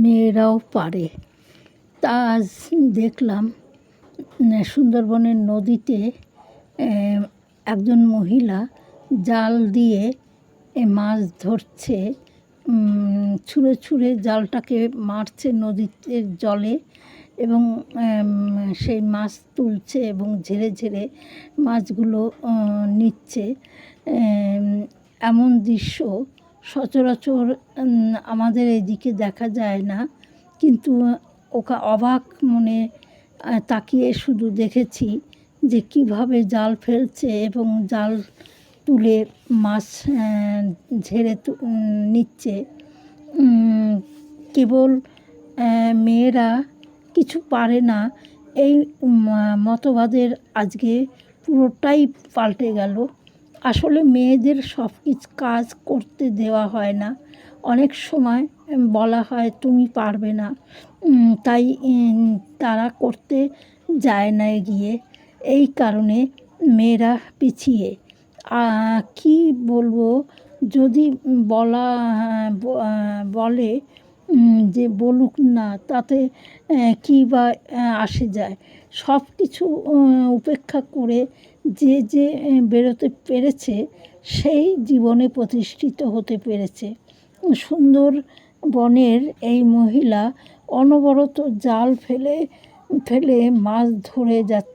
মেয়েরাও পারে। তা আজ দেখলাম সুন্দরবনের নদীতে একজন মহিলা জাল দিয়ে মাছ ধরছে, ছুঁড়ে ছুঁড়ে জালটাকে মারছে নদীতে জলে এবং সেই মাছ তুলছে এবং ঝেড়ে ঝেড়ে মাছগুলো নিচ্ছে। এমন দৃশ্য সচরাচর আমাদের এদিকে দেখা যায় না, কিন্তু অবাক মনে তাকিয়ে শুধু দেখেছি যে কীভাবে জাল ফেলছে এবং জাল তুলে মাছ ঝেড়ে নিচ্ছে। কেবল মেয়েরা কিছু পারে না এই মতবাদের আজকে পুরোটাই পাল্টে গেল। আসলে মেয়েদের সব কিছু কাজ করতে দেওয়া হয় না, অনেক সময় বলা হয় তুমি পারবে না, তাই তারা করতে যায় না এগিয়ে। এই কারণে মেয়েরা পিছিয়ে। কী বলবো, যদি বলে যে বলুক না, তাতে কী বা আসে যায়। সব কিছু উপেক্ষা করে যে বেরোতে পেরেছে সেই জীবনে প্রতিষ্ঠিত হতে পেরেছে। সুন্দরবনের এই মহিলা অনবরত জাল ফেলে ফেলে মাছ ধরে যাচ্ছে।